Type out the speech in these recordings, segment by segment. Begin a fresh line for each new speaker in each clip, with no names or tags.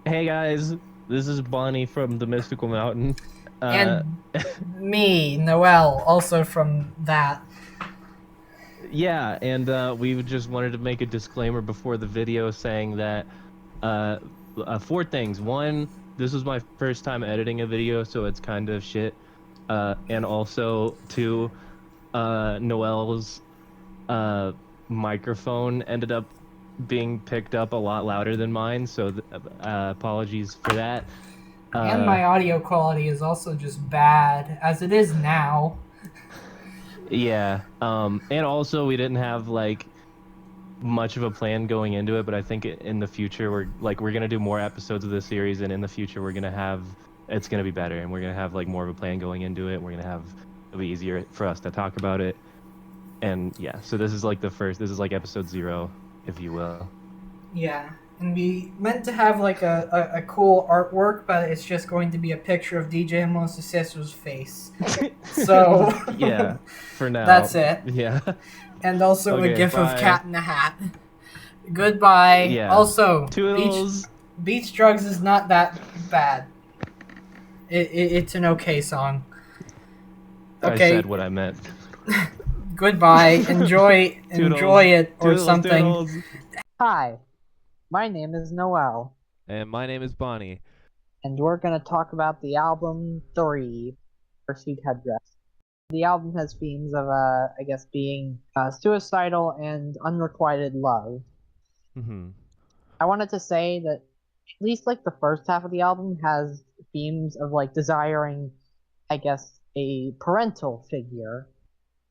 Hey guys, this is Bonnie from the Mystical Mountain. Uh,
And me, Noel, also from that.
yeah, and we just wanted to make a disclaimer before the video saying that uh, four things. One, this was my first time editing a video, so it's kind of shit. And also two, Noel's uh microphone ended up being picked up a lot louder than mine, so apologies for that.
And
Uh,
my audio quality is also just bad, as it is now.
Yeah. And also we didn't have like much of a plan going into it, but I think in the future we're gonna do more episodes of this series, and in the future we're gonna have it's gonna be better, and we're gonna have like more of a plan going into it. We're gonna have it'll be easier for us to talk about it. And yeah, so this is like this is like episode 0, if you will.
Yeah. And we meant to have like a cool artwork, but it's just going to be a picture of DJ Moses's face. So,
Yeah, for
that's
now.
it.
Yeah.
And also a
Okay,
gif of
bye.
Cat in a Hat. Goodbye.
Yeah.
Also,
Toodles.
Beach Drugs is not that bad. It's an okay song.
I said
Okay,
what I meant.
goodbye. Enjoy
Toodles.
it or
Toodles,
something.
toodles.
Hi, my name is Noel,
And my name is Bonnie.
and we're gonna talk about the album 3, Car Seat Headrest. The album has themes of, I guess, being suicidal and unrequited love.
Hmm.
I wanted to say that at least like the first half of the album has themes of like desiring, I guess, a parental figure.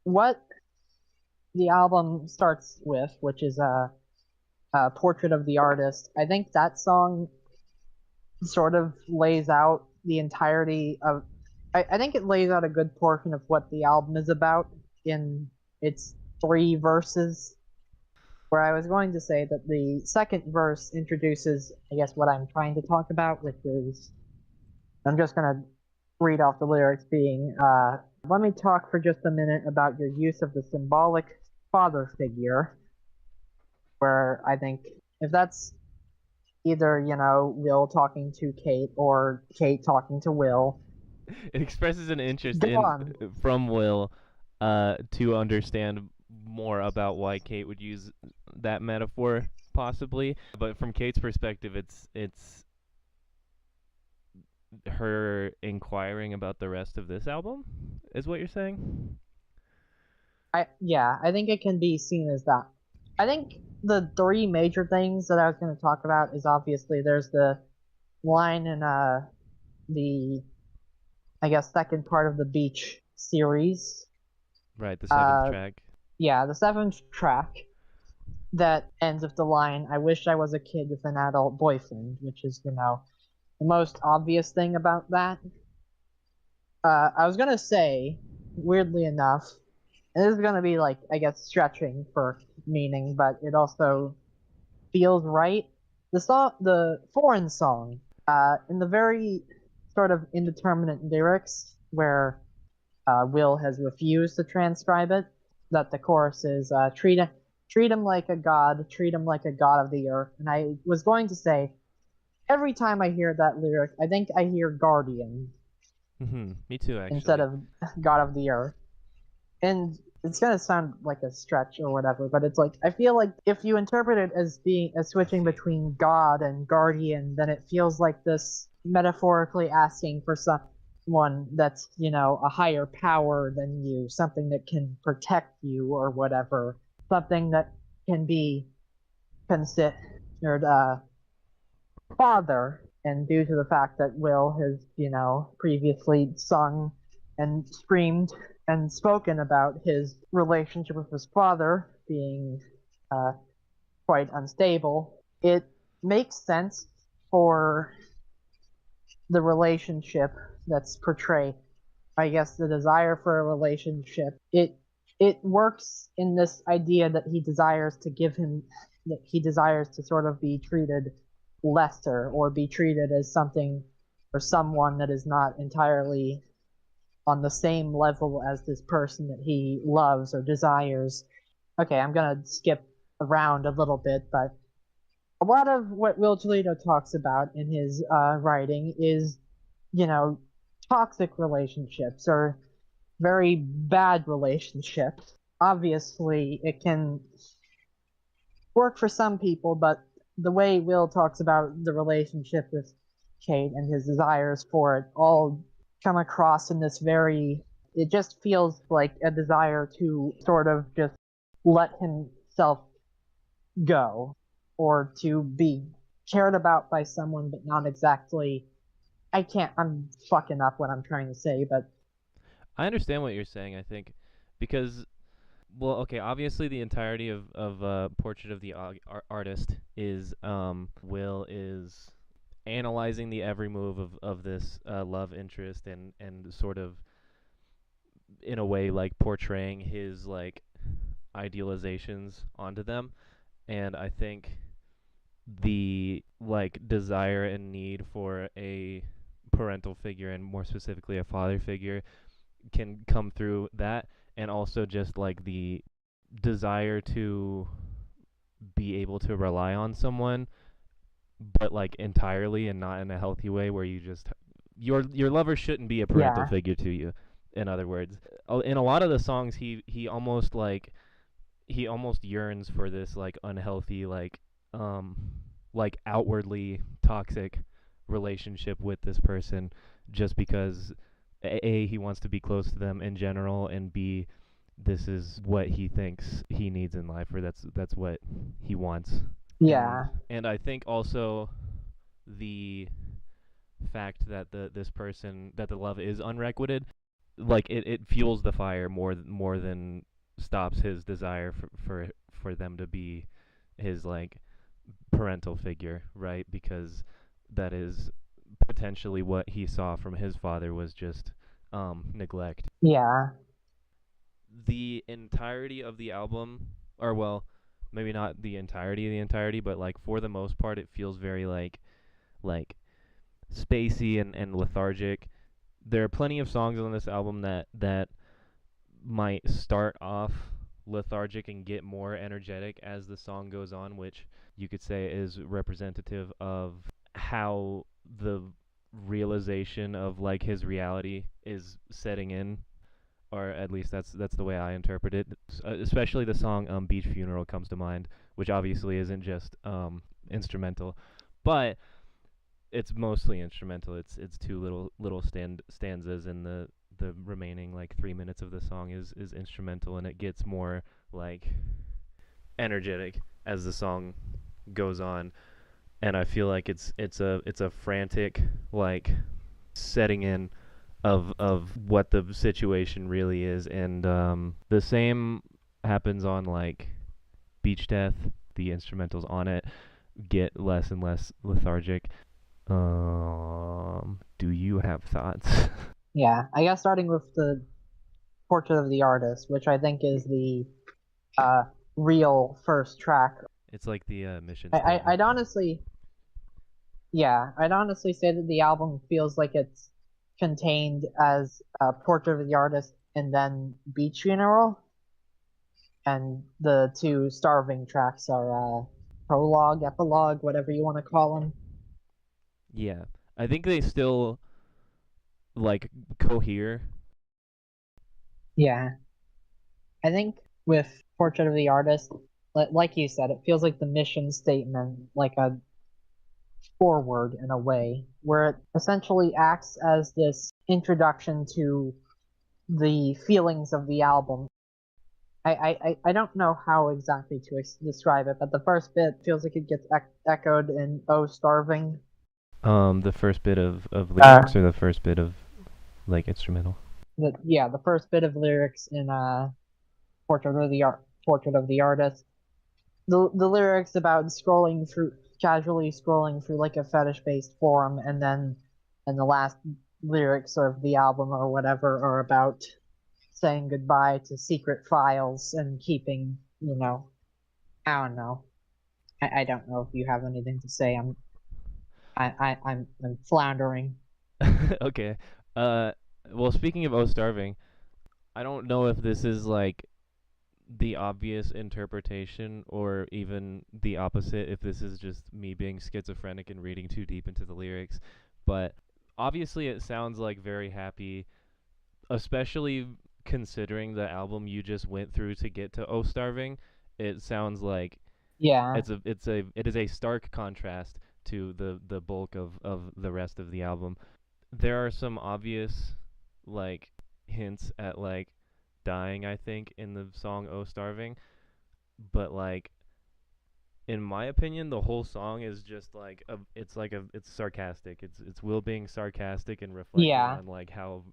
What the album starts with, which is a portrait of the artist. I think that song sort of lays out the entirety of. I think it lays out a good portion of what the album is about in its 3 verses. Where I was going to say that the second verse introduces, I guess, what I'm trying to talk about, which is I'm just gonna read off the lyrics being, let me talk for just a minute about your use of the symbolic father figure, where I think if that's either, Will talking to Kate or Kate talking to Will.
It expresses an interest
Go
in
on.
from Will to understand more about why Kate would use that metaphor possibly. But from Kate's perspective, it's her inquiring about the rest of this album, is what you're saying?
I think it can be seen as that. I think the 3 major things that I was going to talk about is obviously there's the line in the I guess second part of the Beach series.
Right, the seventh
Uh
track.
yeah, the 7th track that ends with the line, I wish I was a kid with an adult boyfriend, which is, the most obvious thing about that. I was gonna say, weirdly enough, and this is gonna be like, I guess, stretching for meaning, but it also feels right. The foreign song, in the very sort of indeterminate lyrics where Will has refused to transcribe it, that the chorus is treat him like a god, treat him like a god of the earth. And I was going to say, every time I hear that lyric, I think I hear guardian
Me too,
instead
actually.
of god of the earth. And it's gonna sound like a stretch or whatever, but it's like I feel like if you interpret it as being as switching between God and guardian, then it feels like this metaphorically asking for someone that's, a higher power than you, something that can protect you or whatever, something that can be considered father. And due to the fact that Will has, previously sung and screamed and spoken about his relationship with his father being uh, quite unstable, it makes sense for the relationship that's portrayed. I guess the desire for a relationship. It works in this idea that he desires to give him that he desires to sort of be treated lesser or be treated as something or someone that is not entirely on the same level as this person that he loves or desires. Okay, I'm gonna skip around a little bit, but A lot of what Will Toledo talks about in his writing is, you know, toxic relationships or very bad relationships. Obviously, it can work for some people, but the way Will talks about the relationship with Kate and his desires for it all come across in this very, it just feels like a desire to sort of just let himself go or to be cared about by someone, but not exactly. I'm fucking up what I'm trying to say, but
I understand what you're saying. I think because well, okay, obviously the entirety of Portrait of the Artist is Will is analyzing the every move of this love interest and sort of in a way like portraying his like idealizations onto them. And I think the like desire and need for a parental figure and more specifically a father figure can come through that, and also just like the desire to be able to rely on someone, but like entirely and not in a healthy way where you just your lover shouldn't be a parental
yeah,
figure to you. In other words, in a lot of the songs, he almost like he almost yearns for this like unhealthy um like outwardly toxic relationship with this person, just because a he wants to be close to them in general, and b this is what he thinks he needs in life, or that's what he wants. and
yeah,
and I think also the fact that the this person that the love is unrequited, like it fuels the fire more than stops his desire for them to be his like parental figure, right? Because that is potentially what he saw from his father was just neglect.
yeah,
The entirety of the album, or well, maybe not the entirety, but like for the most part, it feels very like spacey and lethargic. There are plenty of songs on this album that might start off lethargic and get more energetic as the song goes on, which you could say is representative of how the realization of like his reality is setting in, or at least that's the way I interpret it. Especially the song "Beach Funeral" comes to mind, which obviously isn't just instrumental, but it's mostly instrumental. It's two little stanzas, and the remaining like 3 minutes of the song is instrumental, and it gets more like energetic as the song goes on. And I feel like it's a frantic like setting in of what the situation really is, and the same happens on like Beach Death. The instrumentals on it get less and less lethargic. Do you have thoughts?
yeah. I guess starting with the Portrait of the Artist, which I think is the uh, real first track.
It's like the mission
I'd
statement.
honestly, yeah, I'd honestly say that the album feels like it's contained as Portrait of the Artist and then Beach Funeral, and the two starving tracks are prologue, epilogue, whatever you want to call them.
Yeah, I think they still like cohere.
Yeah, I think with Portrait of the Artist, like you said, it feels like the mission statement, like a forward in a way, where it essentially acts as this introduction to the feelings of the album. I don't know how exactly to describe it, but the first bit feels like it gets echoed in "Oh Starving."
The first bit of
Uh,
lyrics or the first bit of like instrumental.
the first bit of lyrics in Portrait of the Artist. The lyrics about casually scrolling through like a fetish based forum, and the last lyrics of the album or whatever are about saying goodbye to secret files and keeping, I don't know. I don't know if you have anything to say. I'm floundering.
Okay. Uh, well, speaking of "Oh Starving," I don't know if this is like the obvious interpretation, or even the opposite if this is just me being schizophrenic and reading too deep into the lyrics. But obviously, it sounds like very happy, especially considering the album you just went through to get to Oh Starving. It sounds like
Yeah.
it is a stark contrast to the bulk of the rest of the album. There are some obvious like hints at like dying, I think, in the song Oh Starving, but like in my opinion the whole song is just like it's sarcastic. It's Will being sarcastic and reflecting
Yeah.
on like how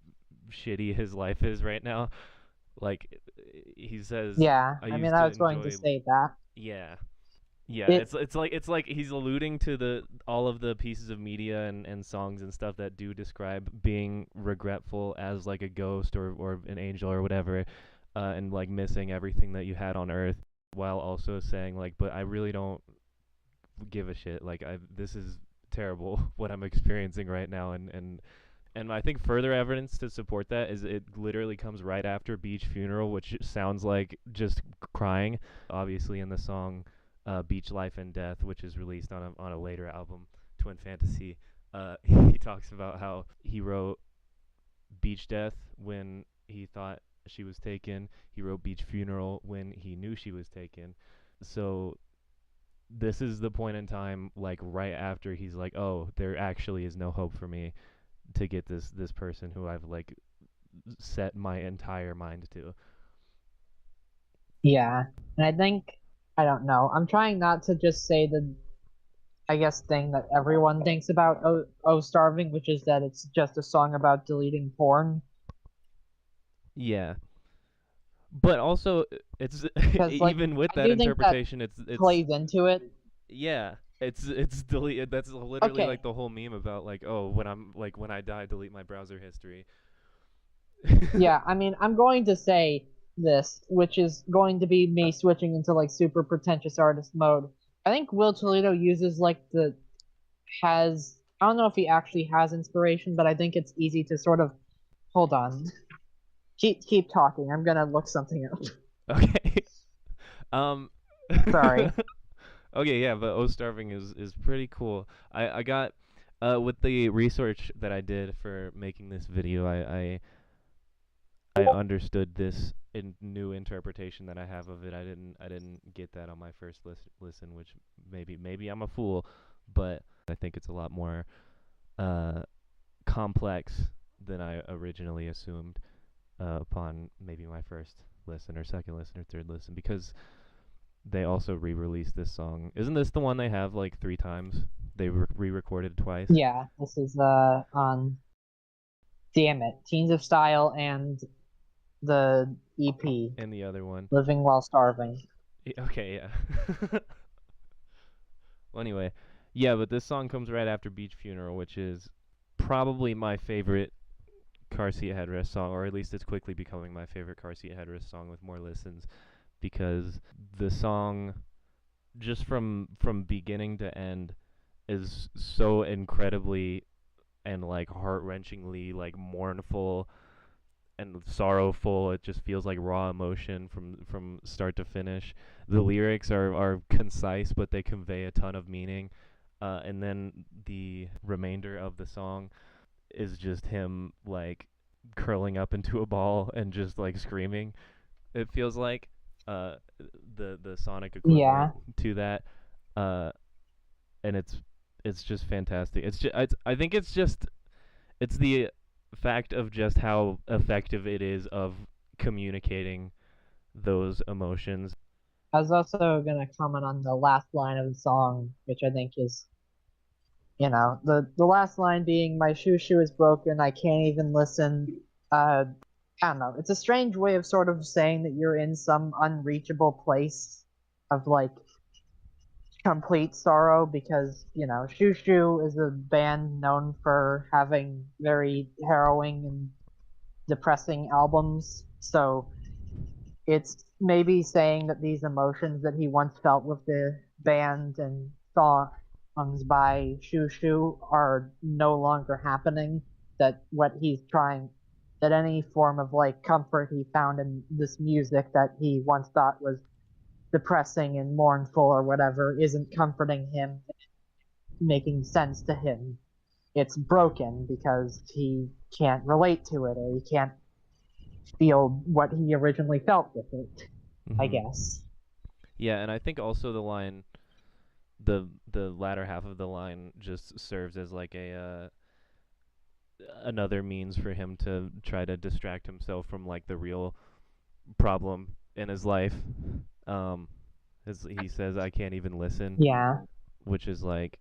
shitty his life is right now. Like he says,
Yeah.
I
I mean,
used
I
to
was going to
enjoy.
say that.
Yeah, yeah,
It,
it's like he's alluding to the all of the pieces of media and songs and stuff that do describe being regretful as like a ghost or an angel or whatever, and like missing everything that you had on Earth, while also saying like, but I really don't give a shit. Like this is terrible what I'm experiencing right now, and I think further evidence to support that is it literally comes right after Beach Funeral, which sounds like just crying. Obviously, in the song Beach Life and Death, which is released on a later album, Twin Fantasy, he talks about how he wrote Beach Death when he thought she was taken. He wrote Beach Funeral when he knew she was taken. So this is the point in time, like right after he's like, oh, there actually is no hope for me to get this person who I've like set my entire mind to.
yeah. And I think, I don't know. I'm trying not to just say the, I guess, thing that everyone thinks about Oh Starving, which is that it's just a song about deleting porn.
Yeah, but also it's
Because, like,
even with
I
that
do think that
interpretation, it's
plays into it.
yeah, it's delete. That's literally like
Okay.
the whole meme about like, oh, when I die, delete my browser history.
Yeah, I mean, I'm going to say this, which is going to be me switching into like super pretentious artist mode. I think Will Toledo uses like the has I don't know if he actually has inspiration, but I think it's easy to sort of hold on. Keep talking. I'm gonna look something up.
Okay. Um.
Sorry.
Okay, yeah, but O Starving is pretty cool. I got with the research that I did for making this video, I understood this new interpretation that I have of it. I didn't get that on my first listen, which maybe I'm a fool, but I think it's a lot more uh complex than I originally assumed upon maybe my first listen or second listen or third listen, because they also re-released this song. Isn't this the one they have like 3 times? They re-recorded twice.
Yeah, this is on damn it, Teens of Style and the EP,
And the other one.
Living While Starving.
Okay, yeah. Well, anyway, yeah, but this song comes right after Beach Funeral, which is probably my favorite Car Seat Headrest song, or at least it's quickly becoming my favorite Car Seat Headrest song with more listens, because the song, just from beginning to end, is so incredibly and like heart-wrenchingly like mournful and sorrowful. It just feels like raw emotion from start to finish. The lyrics are concise, but they convey a ton of meaning. And then the remainder of the song is just him like curling up into a ball and just like screaming. It feels like uh, the sonic equivalent
Yeah,
to that, uh, and it's just fantastic. I think it's the fact of just how effective it is of communicating those emotions.
I was also gonna comment on the last line of the song, which I think is, the last line being, "My shoe is broken. I can't even listen." I don't know. It's a strange way of sort of saying that you're in some unreachable place of like complete sorrow, because Shoo is a band known for having very harrowing and depressing albums. So it's maybe saying that these emotions that he once felt with the band and songs by Shoo are no longer happening. That what he's trying that any form of like comfort he found in this music that he once thought was depressing and mournful or whatever isn't comforting him, making sense to him. It's broken because he can't relate to it or he can't feel what he originally felt with it, I
Mhm.
guess.
Yeah, and I think also the line, the latter half of the line, just serves as like a another means for him to try to distract himself from like the real problem in his life. Um, as he says, I can't even listen,
Yeah.
which is like,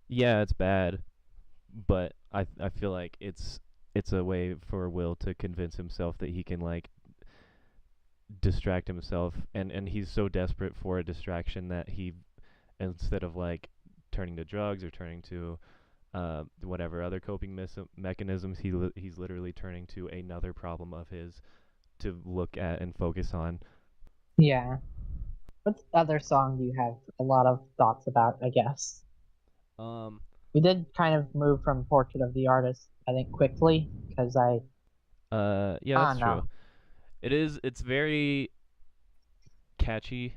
yeah, it's bad, but I feel like it's a way for Will to convince himself that he can like distract himself, and he's so desperate for a distraction that he, instead of like turning to drugs or turning to whatever other coping mechanisms, he's literally turning to another problem of his to look at and focus on.
Yeah. What other song do you have a lot of thoughts about, I guess?
Um,
We did kind of move from Portrait of the Artist, I think, quickly, because
yeah,
I
that's
don't
true.
know.
It's very catchy.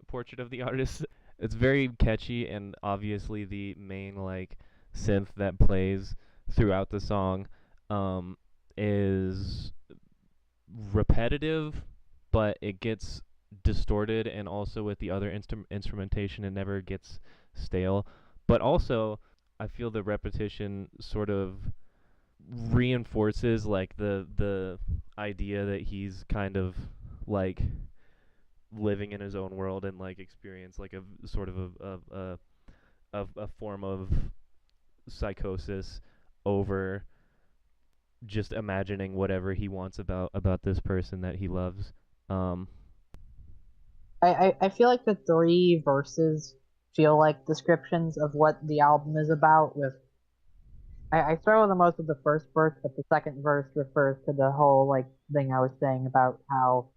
Portrait of the Artist. It's very catchy, and obviously the main like synth that plays throughout the song um, is repetitive, but it gets distorted, and also with the other instrumentation, it never gets stale. But also, I feel the repetition sort of reinforces like the idea that he's kind of like living in his own world and like experience like a sort of a form of psychosis over just imagining whatever he wants about this person that he loves. Um,
I feel like the three verses feel like descriptions of what the album is about. With I struggle the most with the first verse, but the second verse refers to the whole like thing I was saying about how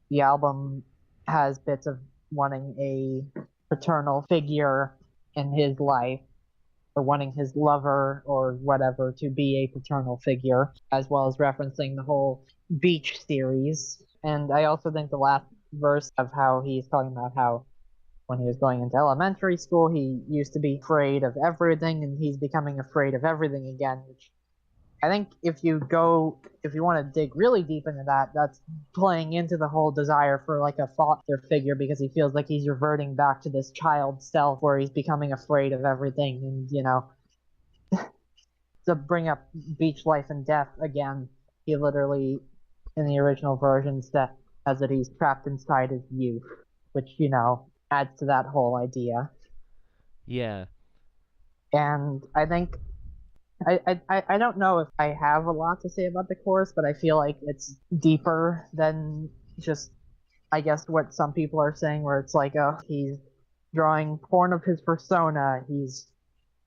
the album has bits of wanting a paternal figure in his life or wanting his lover or whatever to be a paternal figure, as well as referencing the whole beach series. And I also think the last verse of how he's talking about how when he was going into elementary school, he used to be afraid of everything and he's becoming afraid of everything again, which I think if you want to dig really deep into that, that's playing into the whole desire for like a father figure because he feels like he's reverting back to this child self where he's becoming afraid of everything. And, to bring up beach life and death again, he literally, in the original version, says that he's trapped inside his youth, which, adds to that whole idea.
yeah,
And I think I don't know if I have a lot to say about the chorus, but I feel like it's deeper than just I guess what some people are saying, where it's like, oh, he's drawing porn of his persona, he's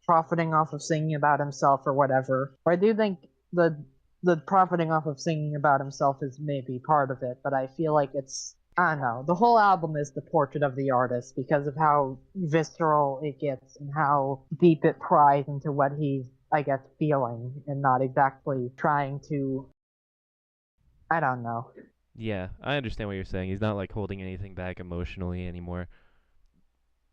profiting off of singing about himself or whatever. Or I do think the the profiting off of singing about himself is maybe part of it, but I feel like it's I don't know. The whole album is the portrait of the artist because of how visceral it gets and how deep it pries into what he's, I guess, feeling and not exactly trying to. I don't know.
yeah, I understand what you're saying. He's not like holding anything back emotionally anymore.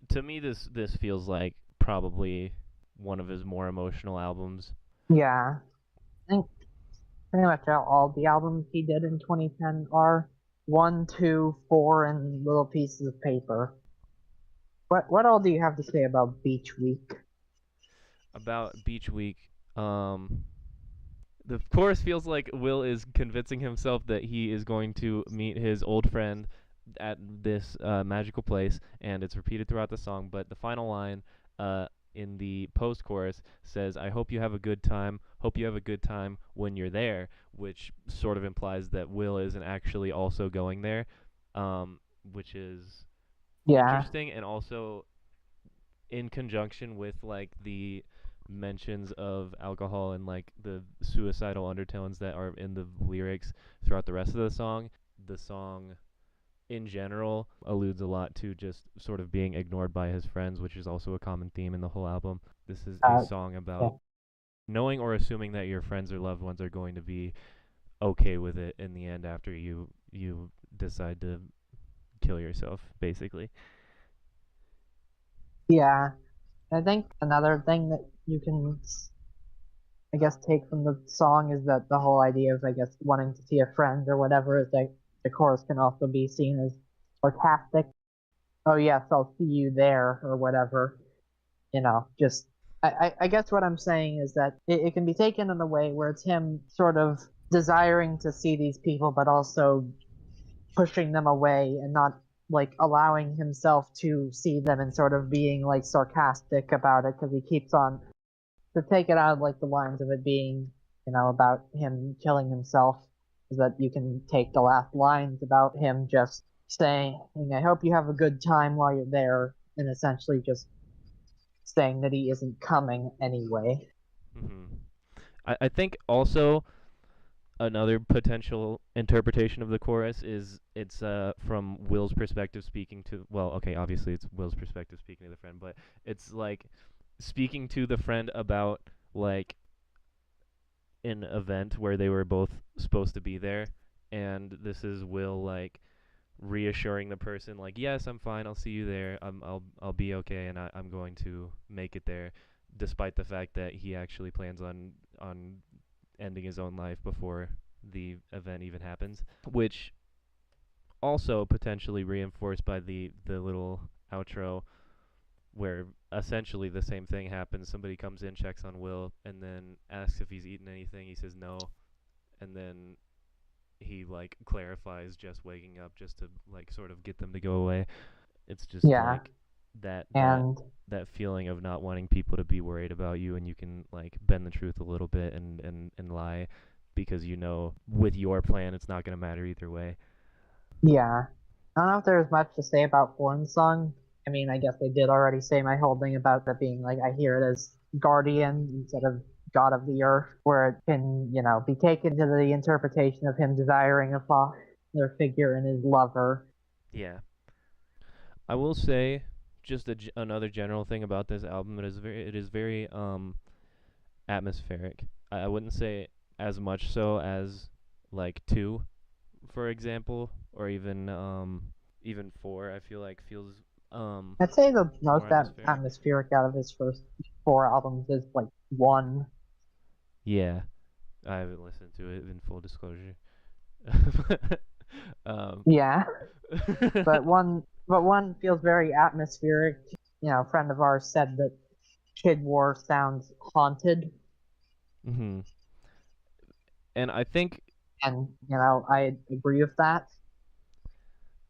To me, this feels like probably one of his more emotional albums.
Yeah, I think pretty much all the albums he did in 2010 are one, two, four, and little pieces of paper. What all do you have to say about Beach Week?
About Beach Week, um, the chorus feels like Will is convincing himself that he is going to meet his old friend at this magical place, and it's repeated throughout the song. But the final line in the post chorus says, I hope you have a good time. Hope you have a good time when you're there, which sort of implies that Will isn't actually also going there, which is
Yeah,
interesting, and also in conjunction with like the mentions of alcohol and like the suicidal undertones that are in the lyrics throughout the rest of the song in general alludes a lot to just sort of being ignored by his friends, which is also a common theme in the whole album. This is a
uh,
song
yeah.
about knowing or assuming that your friends or loved ones are going to be okay with it in the end after you decide to kill yourself, basically.
Yeah, I think another thing that you can, I guess, take from the song is that the whole idea of, I guess, wanting to see a friend or whatever is that the chorus can also be seen as sarcastic. Oh yes, I'll see you there or whatever. Just I guess what I'm saying is that it can be taken in a way where it's him sort of desiring to see these people, but also pushing them away and not like allowing himself to see them and sort of being like sarcastic about it because he keeps on to take it out of like the lines of it being about him killing himself is that you can take the last lines about him just saying, I hope you have a good time while you're there, and essentially just saying that he isn't coming anyway.
hmm I think also another potential interpretation of the chorus is it's from Will's perspective speaking to, well, okay, obviously it's Will's perspective speaking to the friend, but it's like speaking to the friend about like an event where they were both supposed to be there, and this is Will like reassuring the person like, yes, I'm fine, I'll see you there, I'll be okay, and I'm going to make it there, despite the fact that he actually plans on ending his own life before the event even happens, which also potentially reinforced by the little outro where essentially the same thing happens. Somebody comes in, checks on Will, and then asks if he's eaten anything. He says no, and then he like clarifies just waking up just to like sort of get them to go away. It's just
Yeah,
like that that
and
that feeling of not wanting people to be worried about you, and you can like bend the truth a little bit and lie because with your plan it's not going to matter either way.
yeah. I don't know if there's much to say about Horn's song. I mean, I guess they did already say my whole thing about that being like I hear it as guardian instead of god of the earth, where it can, be taken to the interpretation of him desiring a father figure in his lover.
Yeah, I will say just another general thing about this album. It is very atmospheric. I wouldn't say as much so as like 2, for example, or even 4. I feel like feels
I'd say the
more
most
atmospheric.
atmospheric out of his first 4 albums is like one.
Yeah, I haven't listened to it in full disclosure. um,
Yeah, but one feels very atmospheric. A friend of ours said that Kid War sounds haunted,
hmm And
and I agree with that.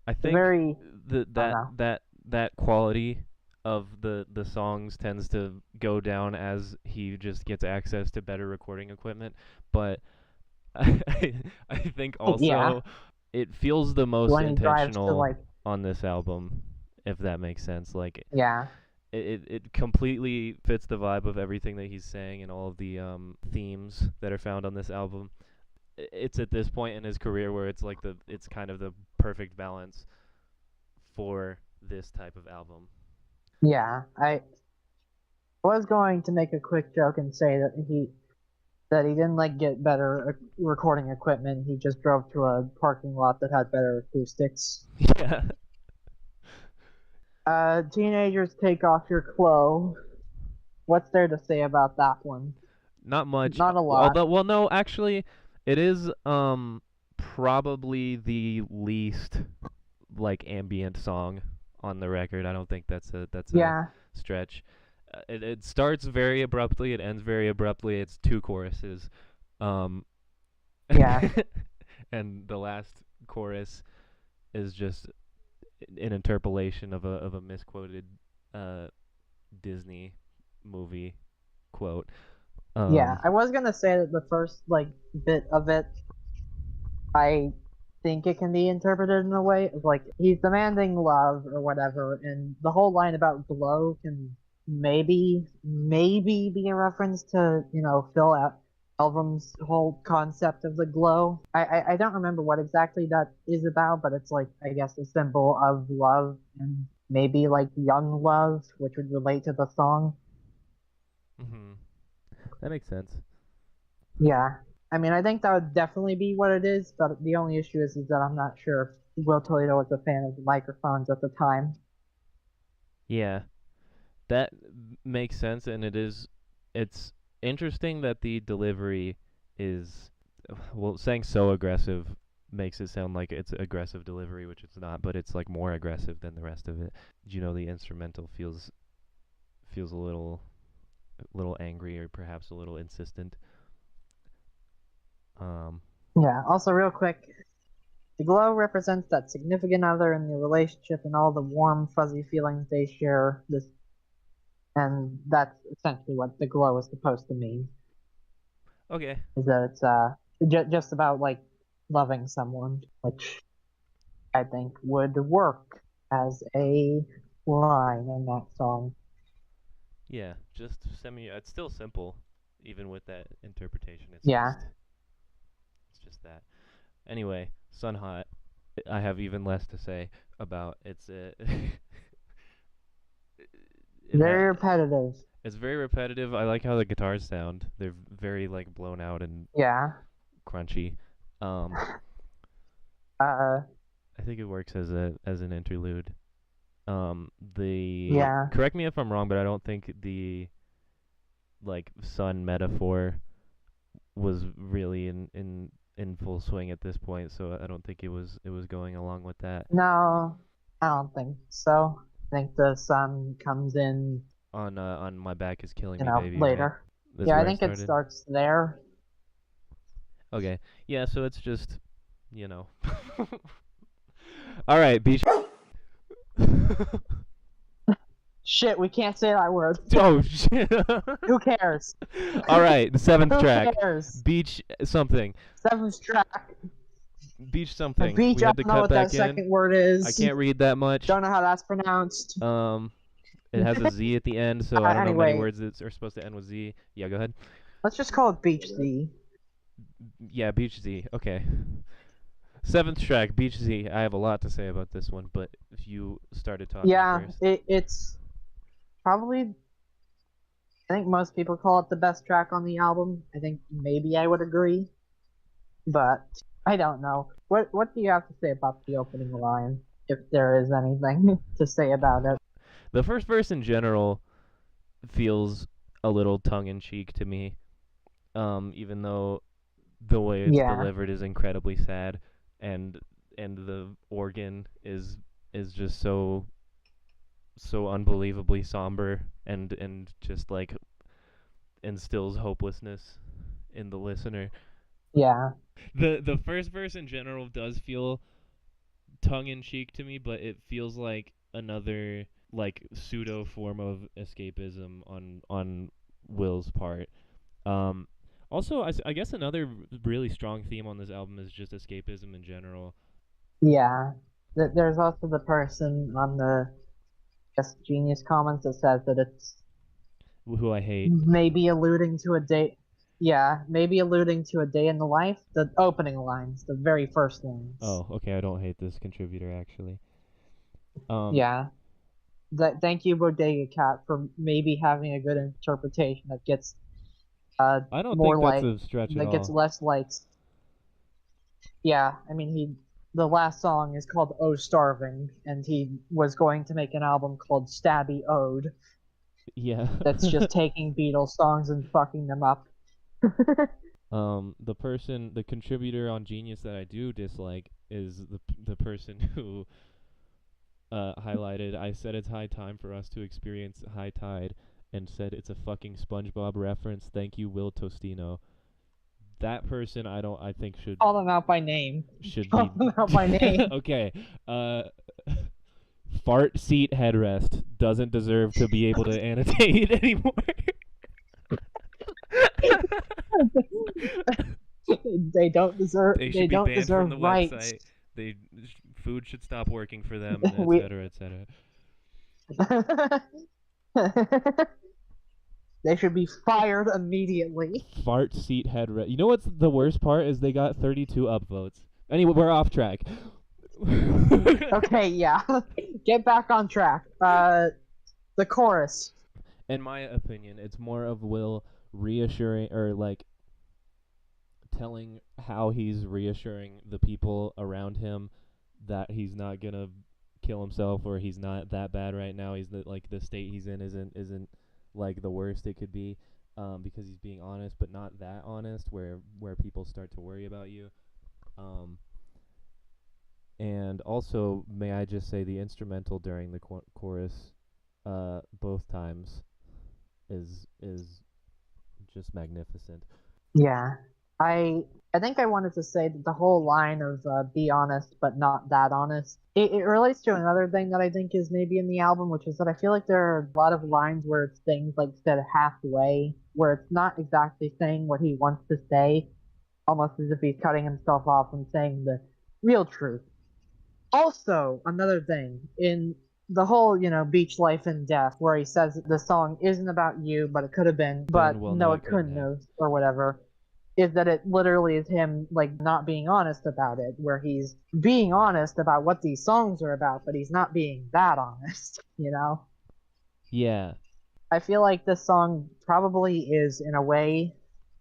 I think
Very, I don't
that
know.
that quality of the songs tends to go down as he just gets access to better recording equipment, but I think
Yeah,
also it feels the most
when he drives to
intentional
like,
on this album, if that makes sense. Like
yeah,
it completely fits the vibe of everything that he's saying and all of the themes that are found on this album. It's at this point in his career where it's kind of the perfect balance for this type of album.
yeah. I was going to make a quick joke and say that he didn't like get better recording equipment. He just drove to a parking lot that had better acoustics.
Yeah.
Teenagers take off your clothes. What's there to say about that one?
Not much.
Not a lot.
Although, well, no, actually, it is probably the least like ambient song on the record. I don't think that's a
Yeah,
stretch. It starts very abruptly. It ends very abruptly. It's 2 choruses, um,
yeah,
and the last chorus is just an interpolation of a misquoted uh, Disney movie quote.
yeah.
Um,
I was gonna say that the first like bit of it, I think it can be interpreted in a way of like he's demanding love or whatever, and the whole line about glow can maybe be a reference to Phil Elvrum's whole concept of the glow. I don't remember what exactly that is about, but it's like I guess a symbol of love and maybe like young love, which would relate to the song.
mhm. That makes sense.
Yeah. I mean, I think that would definitely be what it is, but the only issue is that I'm not sure if Will Toledo was a fan of the microphones at the time.
Yeah, that makes sense, and it's interesting that the delivery is, well, saying so aggressive makes it sound like it's aggressive delivery, which it's not, but it's like more aggressive than the rest of it. The instrumental feels a little angry or perhaps a little insistent. Um,
Yeah. Also, real quick, the glow represents that significant other in the relationship and all the warm, fuzzy feelings they share. And that's essentially what the glow is supposed to mean.
okay.
Is that it's just about like loving someone, which I think would work as a line in that song.
Yeah, just it's still simple even with that interpretation.
Yeah.
It's just that. Anyway, Sun Hot, I have even less to say about
Very repetitive.
it's very repetitive. I like how the guitars sound. They're very like blown out and
Yeah.
crunchy. Um,
Uh.
I think it works as an interlude. The
Yeah.
Correct me if I'm wrong, but I don't think the like sun metaphor was really in full swing at this point, so I don't think it was going along with that.
No, I don't think so. I think the sun comes in,
On My Back Is Killing Me Baby, right?
later.
That's
Yeah, I
where
think it
started?
starts there.
Okay. Yeah, so it's just, you know. All right, beach.
Shit, we can't say that word.
Oh shit.
Who cares?
All right, the seventh
Who
track.
cares?
Beach something.
Seventh track.
Beach something.
Beach,
We
I
had to
don't know
cut
what that
back in.
second word is.
I can't read that much.
Don't know how that's pronounced.
It has a Z at the end, so I don't know many
Anyway.
words that are supposed to end with Z. Yeah, go ahead.
Let's just call it Beach Z.
Yeah, Beach Z. Okay. Seventh track, Beach Z. I have a lot to say about this one, but if you started talking
Yeah,
first.
it's probably. I think most people call it the best track on the album. I think maybe I would agree, but I don't know. What do you have to say about the opening line, if there is anything to say about it?
The first verse in general feels a little tongue-in-cheek to me, even though the way it's
Yeah.
delivered is incredibly sad, and the organ is just so unbelievably somber and just like instills hopelessness in the listener.
Yeah.
The first verse in general does feel tongue-in-cheek to me, but it feels like another like pseudo form of escapism on Will's part. Also, I guess another really strong theme on this album is just escapism in general.
Yeah. There's also the person on the Genius comments that says that it's
Who I hate.
maybe alluding to a day. Yeah, maybe alluding to a day in the life. The opening lines, the very first lines.
Oh, okay. I don't hate this contributor actually.
Yeah. Thank you, Bodega Cat, for maybe having a good interpretation that gets
I don't
more
think
like
that's a stretch
that
at
gets
all.
less likes. Yeah, I mean the last song is called "Oh Starving," and he was going to make an album called Stabby Ode.
Yeah.
That's just taking Beatles songs and fucking them up.
The contributor on Genius that I do dislike is the person who highlighted, I said it's high time for us to experience high tide, and said it's a fucking SpongeBob reference. Thank you, Will Tostino. That person I think should
Call them out by name. Call
be
them out by name.
Okay. Fart Seat Headrest doesn't deserve to be able to annotate anymore.
They don't deserve.
They
They
should be
don't
banned
deserve
from the
rights.
website. Food should stop working for them,
We-
etc., etc.
They should be fired immediately.
Fart Seat Headrest. You know what's the worst part is they got 32 upvotes. Anyway, we're off track.
Okay, yeah. Get back on track. The chorus.
in my opinion, it's more of Will reassuring or like telling how he's reassuring the people around him that he's not gonna kill himself or he's not that bad right now. He's like the state he's in isn't like the worst it could be, because he's being honest, but not that honest where people start to worry about you. Um, and also, may I just say the instrumental during the chorus, both times, is just magnificent.
Yeah. I think I wanted to say that the whole line of be honest but not that honest, it relates to another thing that I think is maybe in the album, which is that I feel like there are a lot of lines where it's things like said halfway, where it's not exactly saying what he wants to say, almost as if he's cutting himself off from saying the real truth. Also, another thing in the whole, beach life and death, where he says the song isn't about you, but it could have been,
Then
but
well, no,
no,
it
it
couldn't
couldn't
have.
have, or whatever, is that it literally is him, like, not being honest about it, where he's being honest about what these songs are about, but he's not being that honest, you know?
Yeah,
I feel like this song probably is, in a way,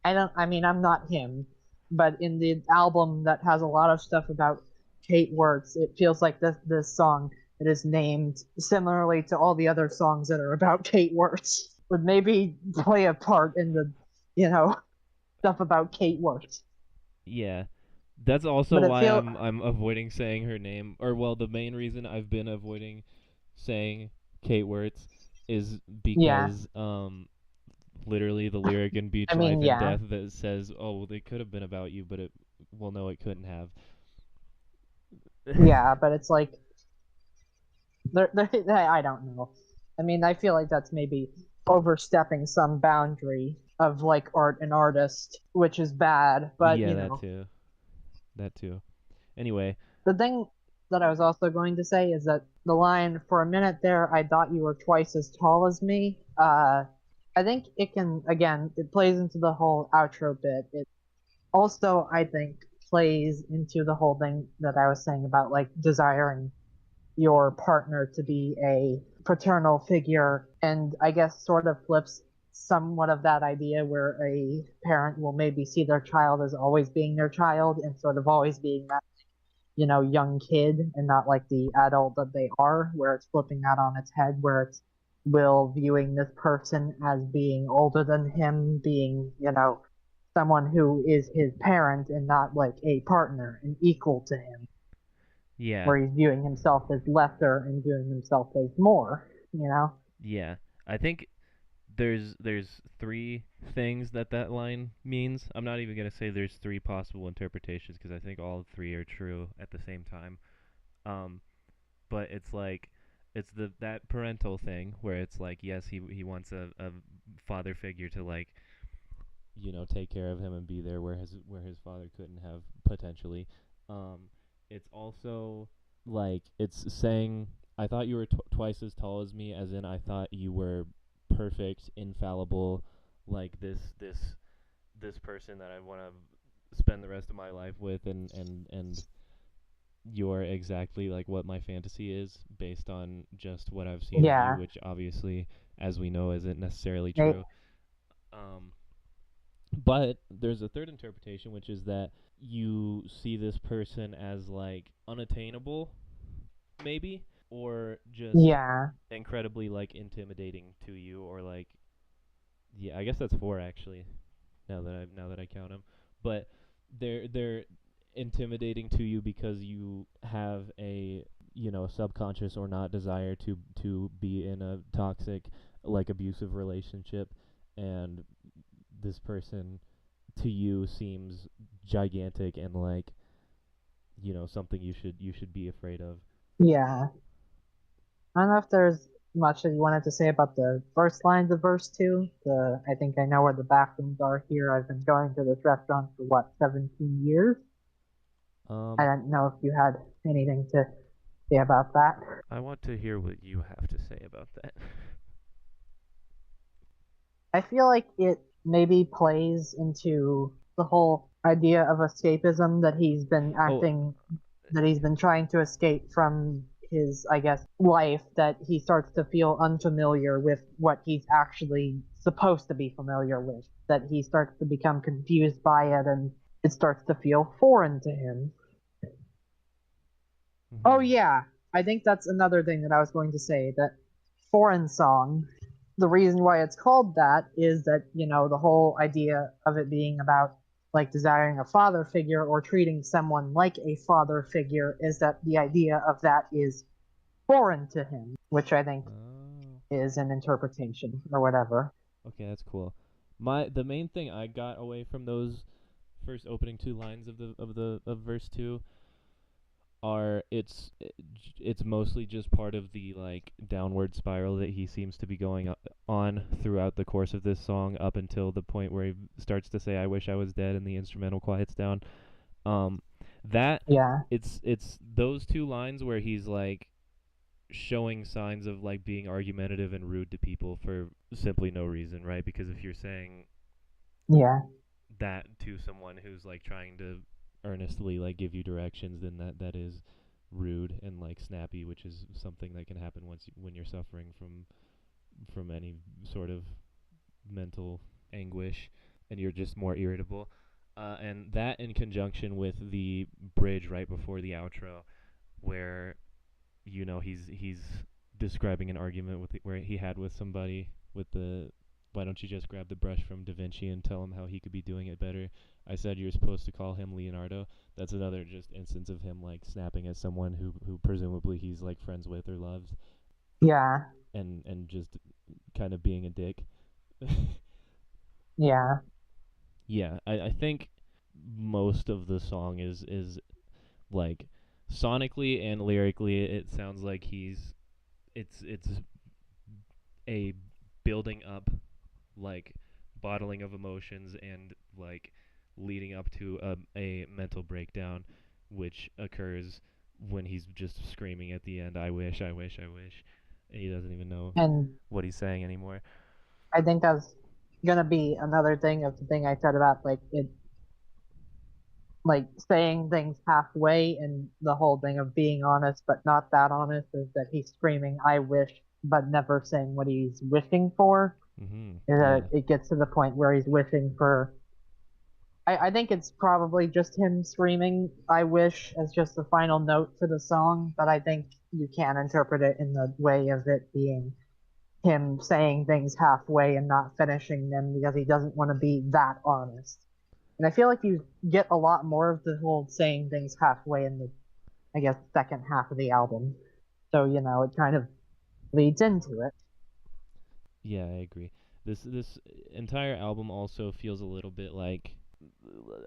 I mean, I'm not him, but in the album that has a lot of stuff about Kate Wirtz, it feels like this song that is named similarly to all the other songs that are about Kate Wirtz would maybe play a part in the, stuff about Kate Wirtz.
yeah. That's also
But it
why
feel
I'm avoiding saying her name, or well, the main reason I've been avoiding saying Kate Wirtz is
yeah.
because literally the lyric in
I
Beach Life
mean,
and
yeah.
Death that says, "Oh, well, they could have been about you, but it well, no, it couldn't have."
Yeah, but it's like I don't know. I mean, I feel like that's maybe overstepping some boundary of like art and artist, which is bad. But
Yeah, that too. That too. Anyway,
the thing that I was also going to say is that the line for a minute there, I thought you were twice as tall as me. I think it can again, it plays into the whole outro bit. It also, I think, plays into the whole thing that I was saying about like desiring your partner to be a paternal figure, and I guess sort of flips somewhat of that idea where a parent will maybe see their child as always being their child and sort of always being that, young kid and not like the adult that they are, where it's flipping that on its head, where it's Will viewing this person as being older than him, being, someone who is his parent and not like a partner and equal to him,
yeah,
where he's viewing himself as lesser and viewing himself as more.
yeah. I think there's three things that line means. I'm not even gonna say there's three possible interpretations because I think all three are true at the same time. Um, but it's like it's the that parental thing where it's like yes he wants a father figure to like take care of him and be there where his father couldn't have potentially. Um, it's also like it's saying I thought you were twice as tall as me, as in I thought you were perfect, infallible, like this person that I want to spend the rest of my life with, and you're exactly like what my fantasy is based on just what I've seen of you,
Yeah.
which obviously, as we know, isn't necessarily
They,
true. Um, but there's a third interpretation, which is that you see this person as like unattainable, maybe, or just
yeah.
incredibly like intimidating to you, or like yeah, I guess that's four actually. Now that I count them, but they're intimidating to you because you have a subconscious or not desire to be in a toxic like abusive relationship, and this person to you seems gigantic and like something you should be afraid of.
Yeah. I don't know if there's much that you wanted to say about the first lines of verse two. I think I know where the bathrooms are here. I've been going to this restaurant for what, 17 years? I
Um,
don't know if you had anything to say about that.
I want to hear what you have to say about that.
I feel like it maybe plays into the whole idea of escapism that he's been
Oh,
acting, that he's been trying to escape from his, I guess, life that he starts to feel unfamiliar with what he's actually supposed to be familiar with, that he starts to become confused by it and it starts to feel foreign to him. Oh yeah, I think that's another thing that I was going to say, that foreign song, the reason why it's called that is that, the whole idea of it being about like desiring a father figure or treating someone like a father figure is that the idea of that is foreign to him, which I think
Oh.
is an interpretation or whatever.
Okay, that's cool. The main thing I got away from those first opening two lines of verse 2 are it's mostly just part of the like downward spiral that he seems to be going on throughout the course of this song up until the point where he starts to say I wish I was dead and the instrumental quiets down. That
Yeah.
it's those two lines where he's like showing signs of like being argumentative and rude to people for simply no reason, right? Because if you're saying
Yeah.
that to someone who's like trying to earnestly like give you directions, then that is rude and like snappy, which is something that can happen when you're suffering from any sort of mental anguish and you're just more irritable. And that in conjunction with the bridge right before the outro, where he's describing an argument where he had with somebody with the why don't you just grab the brush from Da Vinci and tell him how he could be doing it better? I said you're supposed to call him Leonardo. That's another just instance of him like snapping at someone who presumably he's like friends with or loves,
Yeah.
and just kind of being a dick.
Yeah.
Yeah, I think most of the song is like sonically and lyrically it sounds like it's a building up, like bottling of emotions and like leading up to a mental breakdown, which occurs when he's just screaming at the end, I wish, I wish, I wish. And he doesn't even know
And
what he's saying anymore.
I think that's gonna be another thing of the thing I said about like it, like saying things halfway, and the whole thing of being honest but not that honest is that he's screaming I wish but never saying what he's wishing for.
Mm-hmm.
Is
Yeah.
that it gets to the point where he's wishing for, I think it's probably just him screaming I wish as just the final note for the song, but I think you can interpret it in the way of it being him saying things halfway and not finishing them because he doesn't want to be that honest. And I feel like you get a lot more of the whole saying things halfway in the, I guess, second half of the album. So, it kind of leads into it.
Yeah, I agree. This entire album also feels a little bit like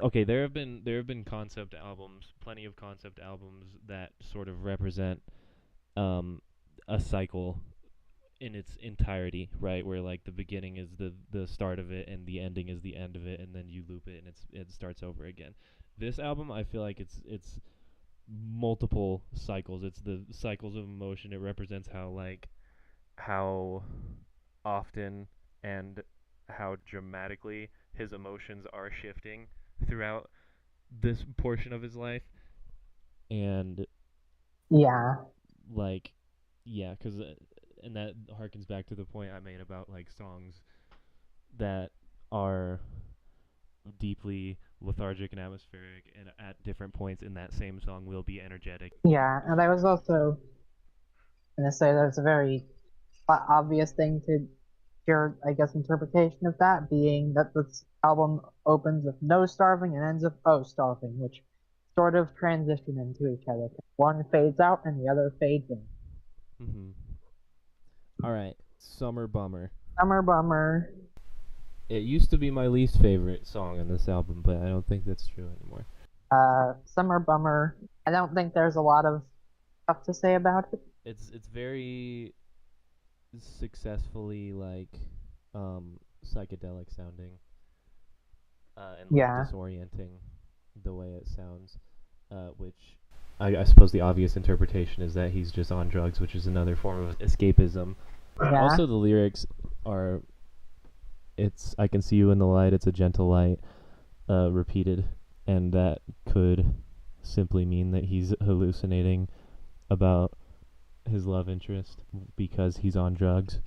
okay, there have been concept albums, plenty of concept albums that sort of represent um a cycle in its entirety, right? Where like the beginning is the start of it and the ending is the end of it and then you loop it and it starts over again. This album I feel like it's multiple cycles. It's the cycles of emotion. It represents how often and how dramatically his emotions are shifting throughout this portion of his life. And
Yeah.
like yeah, cuz and that harkens back to the point I made about like songs that are deeply lethargic and atmospheric and at different points in that same song will be energetic.
Yeah. And I was also going to say there's a very obvious thing to your, I guess, interpretation of that being that this album opens with no starving and ends with oh starving, which sort of transition into each other. One fades out and the other fades in.
Mhm. All right, Summer Bummer.
Summer Bummer.
It used to be my least favorite song on this album, but I don't think that's true anymore.
Summer Bummer. I don't think there's a lot of stuff to say about it.
It's very successfully like psychedelic sounding and like
Yeah.
disorienting the way it sounds, which I suppose the obvious interpretation is that he's just on drugs, which is another form of escapism.
Yeah.
Also, the lyrics are, it's I can see you in the light, it's a gentle light, repeated, and that could simply mean that he's hallucinating about his love interest because he's on drugs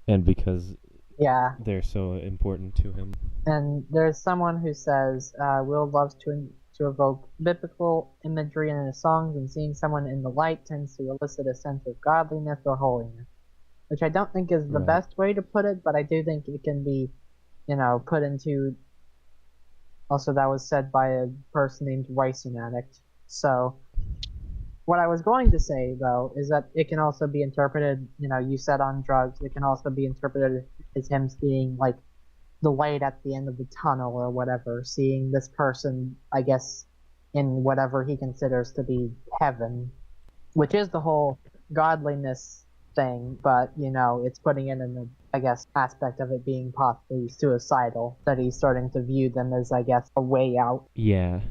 and because
Yeah,
they're so important to him.
and there's someone who says, Will loves to evoke biblical imagery in his songs, and seeing someone in the light tends to elicit a sense of godliness or holiness, which I don't think is the
Right.
best way to put it, but I do think it can be, put into. Also, that was said by a person named Ricin Addict. So, what I was going to say, though, is that it can also be interpreted, you said on drugs, it can also be interpreted as him seeing, like, the light at the end of the tunnel or whatever, seeing this person, I guess, in whatever he considers to be heaven, which is the whole godliness thing, but it's putting it in the, I guess, aspect of it being possibly suicidal, that he's starting to view them as, I guess, a way out.
Yeah.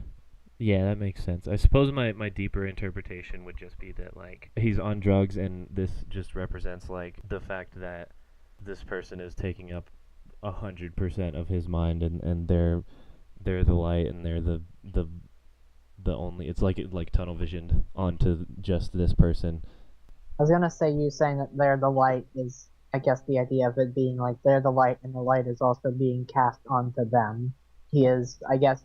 Yeah, that makes sense. I suppose my deeper interpretation would just be that like he's on drugs and this just represents like the fact that this person is taking up 100% of his mind and they're the light and they're the only it's like tunnel visioned onto just this person.
I was gonna say, you saying that they're the light is, I guess, the idea of it being like they're the light and the light is also being cast onto them. He is, I guess,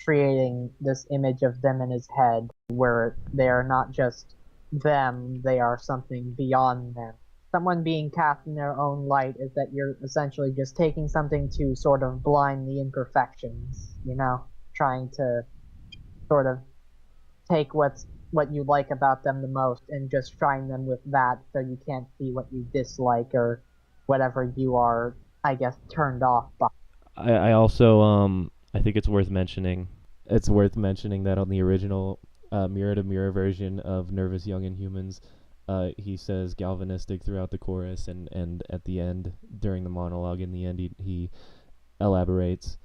creating this image of them in his head where they are not just them, they are something beyond them. Someone being cast in their own light is that you're essentially just taking something to sort of blind the imperfections, trying to sort of take what you like about them the most and just trying them with that so you can't see what you dislike or whatever you are, I guess, turned off by.
I also I think it's worth mentioning. It's worth mentioning that on the original mirror to mirror version of Nervous Young Inhumans, he says galvanistic throughout the chorus, and at the end during the monologue in the end he elaborates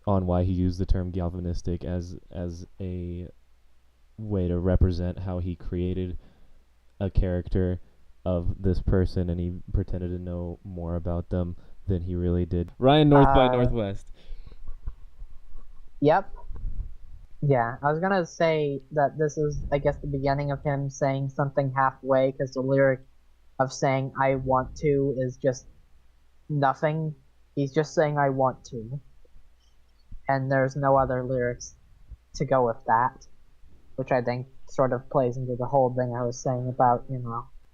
on why he used the term galvanistic as a way to represent how he created a character of this person and he pretended to know more about them than he really did. Ryan North by Northwest.
Yep. Yeah, I was gonna say that this is, I guess, the beginning of him saying something halfway, because the lyric of saying "I want to" is just nothing. He's just saying "I want to," and there's no other lyrics to go with that, which I think sort of plays into the whole thing I was saying about,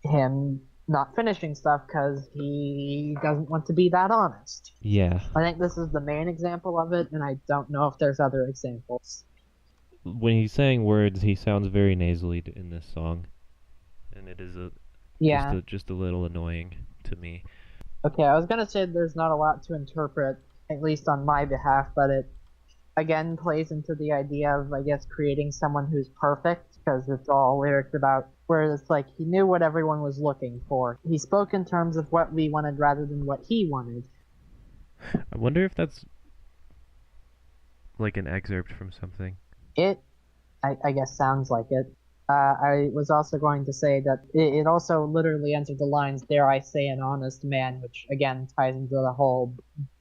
him not finishing stuff because he doesn't want to be that honest.
Yeah.
I think this is the main example of it, and I don't know if there's other examples.
When he's saying words, he sounds very nasally in this song, and it is
Yeah.
just a little annoying to me.
Okay, I was gonna say there's not a lot to interpret, at least on my behalf, but it again plays into the idea of, I guess, creating someone who's perfect, because it's all lyrics about where it's like he knew what everyone was looking for. He spoke in terms of what we wanted rather than what he wanted.
I wonder if that's like an excerpt from something.
It, I guess, sounds like it. I was also going to say that it also literally entered the lines, "Dare I say an honest man," which again ties into the whole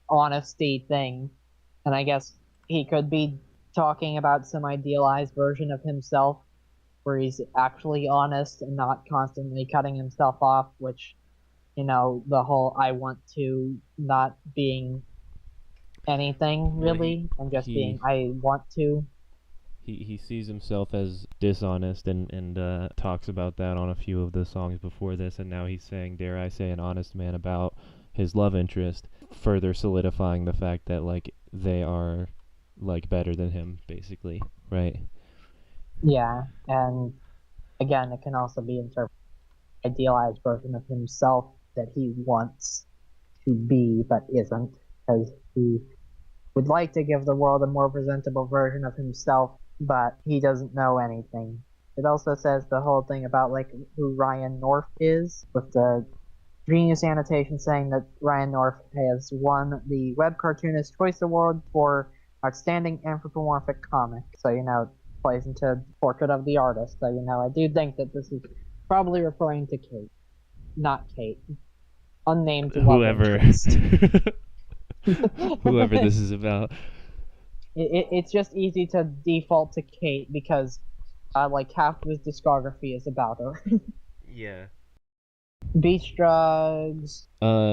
honesty thing. And I guess he could be talking about some idealized version of himself where he's actually honest and not constantly cutting himself off, which, the whole "I want to" not being anything
Well,
really, and just
he
being "I want to."
he sees himself as dishonest and talks about that on a few of the songs before this, and now he's saying, "Dare I say an honest man" about his love interest, further solidifying the fact that like they are like better than him, basically, right?
Yeah, and again, it can also be interpreted idealized version of himself that he wants to be but isn't, because he would like to give the world a more presentable version of himself, but he doesn't know anything. It also says the whole thing about like who Ryan North is, with the Genius annotation saying that Ryan North has won the Web Cartoonist Choice Award for Outstanding Anthropomorphic Comic. So, it plays into Portrait of the Artist. So, I do think that this is probably referring to Kate. Not Kate. Unnamed love
Whoever
interest.
whoever this is about.
It's just easy to default to Kate because, like, half of his discography is about her.
Yeah.
Beach Drugs.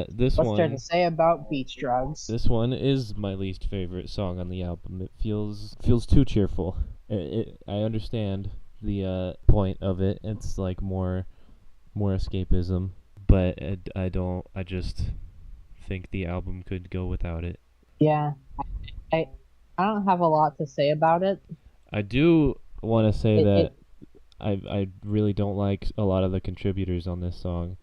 This
What's there to
one.
say about Beach Drugs?
This one is my least favorite song on the album. It feels too cheerful. I understand the point of it. It's like more escapism, but I don't. I just think the album could go without it.
Yeah, I I don't have a lot to say about it.
I do want to say
It,
that
it
I really don't like a lot of the contributors on this song.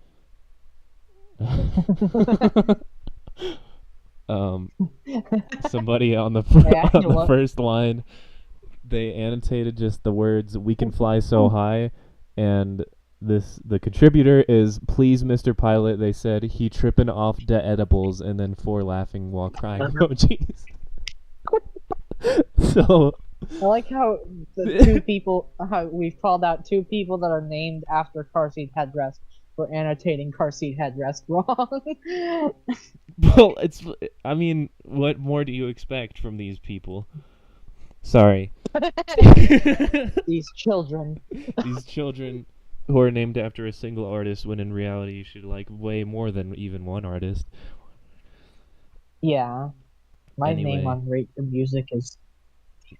um, somebody on the
Yeah,
on the first line, they annotated just the words "We can fly so high," and the contributor is "Please, Mr. Pilot." They said he tripping off the edibles, and then 4 laughing while crying emojis. So
I like how the two people, how we've called out 2 people that are named after Car Seat Headrest for annotating Car Seat Headrest wrong.
well, I mean, what more do you expect from these people? Sorry.
These children.
These children who are named after a single artist when in reality you should like way more than even one artist.
Yeah. My name
Anyway.
on Rate the Music is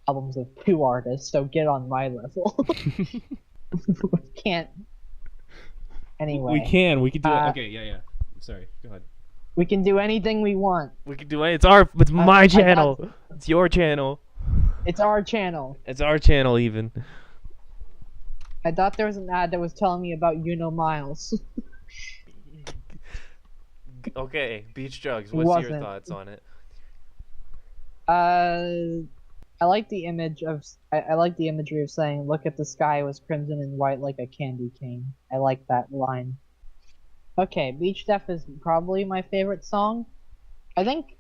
albums of 2 artists, so get on my level. We can't. Anyway.
We can do it. Okay, yeah. Sorry, go ahead.
We can do anything we want.
We can do it. It's my channel. It's your channel.
It's our channel.
It's our channel even.
I thought there was an ad that was telling me about Miles.
Okay, Beach Drugs. What's your thoughts on it?
I like the image of I like the imagery of saying, "Look at the sky, it was crimson and white like a candy cane." I like that line. Okay, Beach Death is probably my favorite song. I think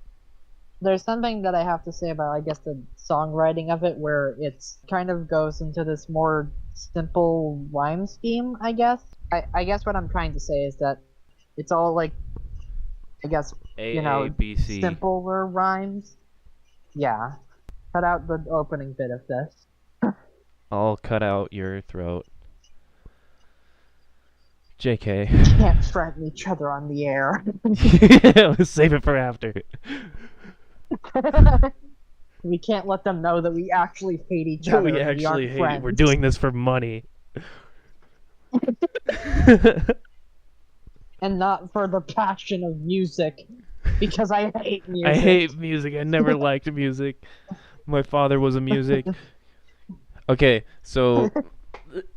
there's something that I have to say about, I guess, the songwriting of it, where it's kind of goes into this more simple rhyme scheme, I guess. I guess what I'm trying to say is that it's all like, I guess,
A B C.
simpler rhymes. Yeah. Cut out the opening bit of this.
I'll cut out your throat. JK.
Can't threaten each other on the air.
Let's save it for after.
We can't let them know that we actually hate each other.
We actually hate
friends.
it. We're doing this for money.
And not for the passion of music. Because I hate music.
I hate music. I never liked music. My father was a music. Okay, so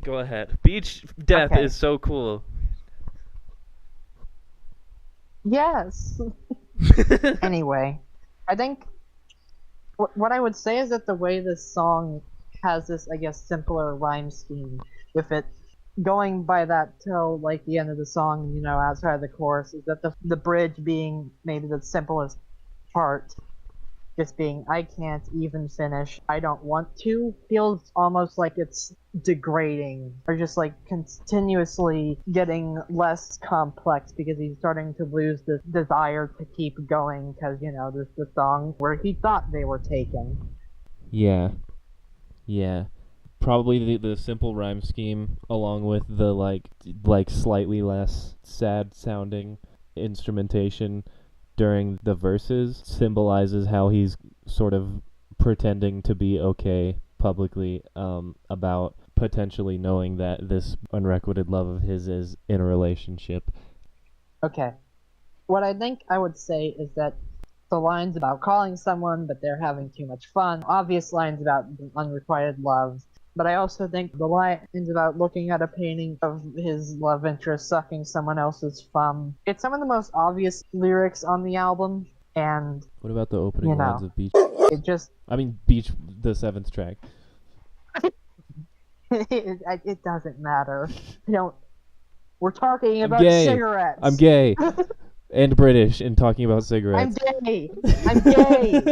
go ahead. Beach Death
Okay.
is so cool.
Yes. Anyway, I think what I would say is that the way this song has this, I guess, simpler rhyme scheme, with it going by that till like the end of the song, outside of the chorus, is that the bridge being maybe the simplest part, just being "I can't even finish, I don't want to," feels almost like it's degrading, or just like continuously getting less complex, because he's starting to lose this desire to keep going, because this is the song where he thought they were taken.
Yeah. Probably the simple rhyme scheme, along with the like slightly less sad sounding instrumentation during the verses, symbolizes how he's sort of pretending to be okay publicly about potentially knowing that this unrequited love of his is in a relationship.
Okay. What I think I would say is that the lines about calling someone, but they're having too much fun, obvious lines about unrequited love, but I also think the lines about looking at a painting of his love interest sucking someone else's thumb, it's some of the most obvious lyrics on the album, and
What about the opening lines of Beach?
it just...
Beach, the 7th track.
it doesn't matter. We're talking
I'm
about
gay.
cigarettes.
I'm gay. And British, and talking about
I'm
cigarettes.
gay. I'm gay.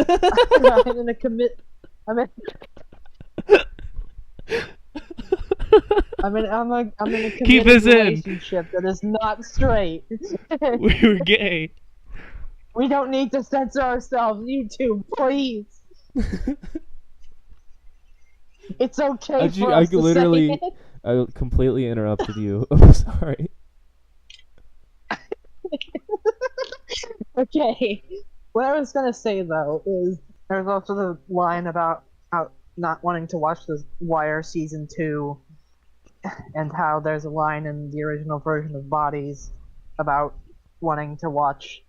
I'm in a commit. I'm in a
Keep
committed
this in.
relationship that is not straight.
We were gay.
We don't need to censor ourselves, YouTube, please. It's okay for us to say it.
I completely interrupted you. I'm sorry.
Okay. What I was gonna say though is there's also the line about how not wanting to watch The Wire season 2, and how there's a line in the original version of Bodies about wanting to watch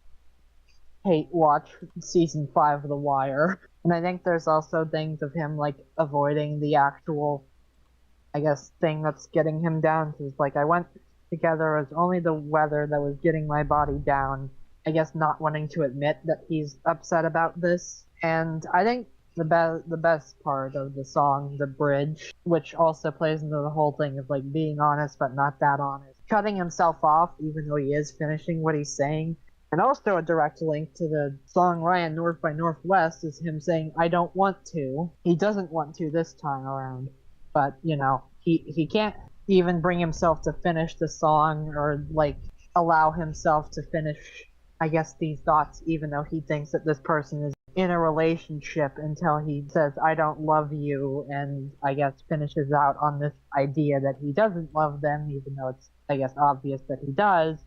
season 5 of The Wire. And I think there's also things of him like avoiding the actual, I guess, thing that's getting him down. Because like I went together as only the weather that was getting my body down. I guess not wanting to admit that he's upset about this. And I think the best part of the song, the bridge, which also plays into the whole thing of like being honest but not that honest, cutting himself off even though he is finishing what he's saying. And also a direct link to the song Ryan North by Northwest is him saying, I don't want to. He doesn't want to this time around. But, you know, he can't even bring himself to finish the song or, like, allow himself to finish, I guess, these thoughts, even though he thinks that this person is in a relationship until he says, I don't love you, and I guess finishes out on this idea that he doesn't love them, even though it's, I guess, obvious that he does,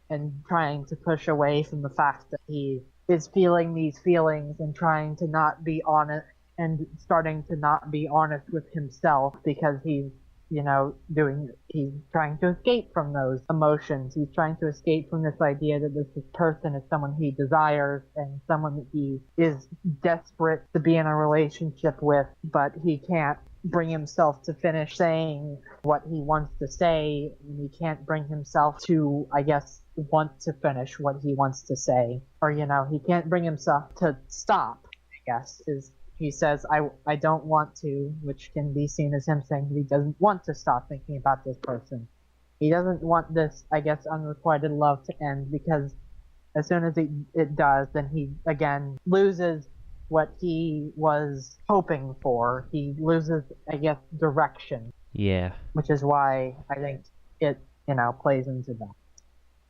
and trying to push away from the fact that he is feeling these feelings and trying to not be honest and starting to not be honest with himself because he's he's trying to escape from those emotions. He's trying to escape from this idea that this person is someone he desires and someone that he is desperate to be in a relationship with, but he can't bring himself to finish saying what he wants to say, and he can't bring himself to, I guess, want to finish what he wants to say. Or, he can't bring himself to stop, I guess, is he says, I don't want to, which can be seen as him saying that he doesn't want to stop thinking about this person. He doesn't want this, I guess, unrequited love to end, because as soon as it does, then he, again, loses what he was hoping for. He loses, I guess, direction.
Yeah.
Which is why I think it, plays into that.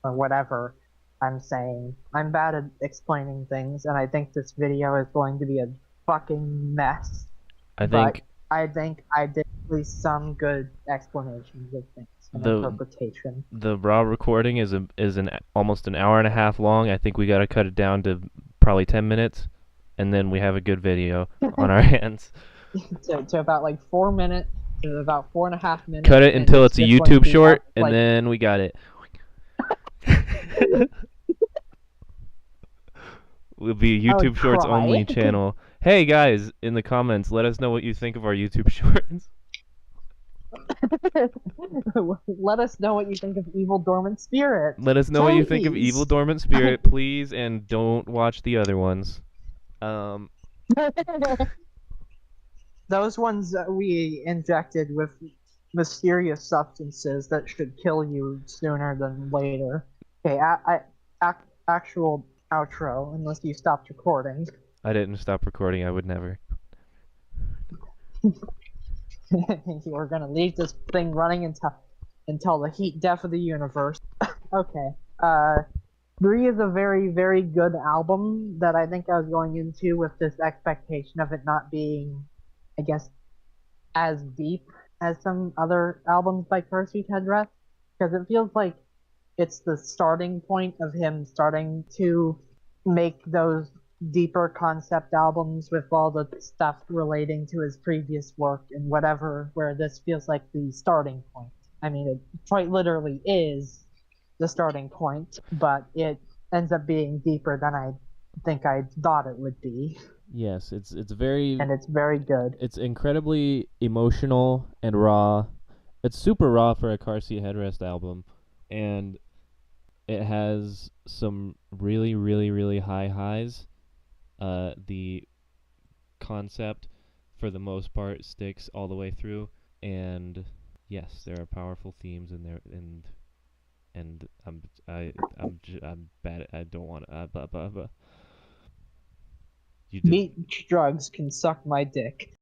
Or whatever I'm saying. I'm bad at explaining things, and I think this video is going to be a fucking mess. But I think I did at least some good explanations of things and interpretation.
The raw recording is almost an hour and a half long. I think we got to cut it down to probably 10 minutes, and then we have a good video on our hands.
to about like 4 minutes, to about 4.5 minutes.
Cut it until it's a YouTube short, and then we got it. We'll be a YouTube Shorts only channel. Hey guys, in the comments, let us know what you think of our YouTube Shorts.
Let us know what you think of Evil Dormant Spirit.
Let us know what you think of Evil Dormant Spirit, please, and don't watch the other ones.
Those ones we injected with mysterious substances that should kill you sooner than later. Okay, actual outro, unless you stopped recording.
I didn't stop recording, I would never.
You were gonna leave this thing running until the heat death of the universe. Okay. 3 is a very, very good album that I think I was going into with this expectation of it not being, I guess, as deep as some other albums by Car Seat Headrest, because it feels like it's the starting point of him starting to make those deeper concept albums with all the stuff relating to his previous work and whatever, where this feels like the starting point. I mean, it quite literally is the starting point, but it ends up being deeper than I think I thought it would be.
Yes, it's very...
And it's very good.
It's incredibly emotional and raw. It's super raw for a Car Seat Headrest album, and it has some really, really, really high highs. The concept, for the most part, sticks all the way through, and yes, there are powerful themes in there, and I'm bad at, I don't want to.
Meat drugs can suck my dick.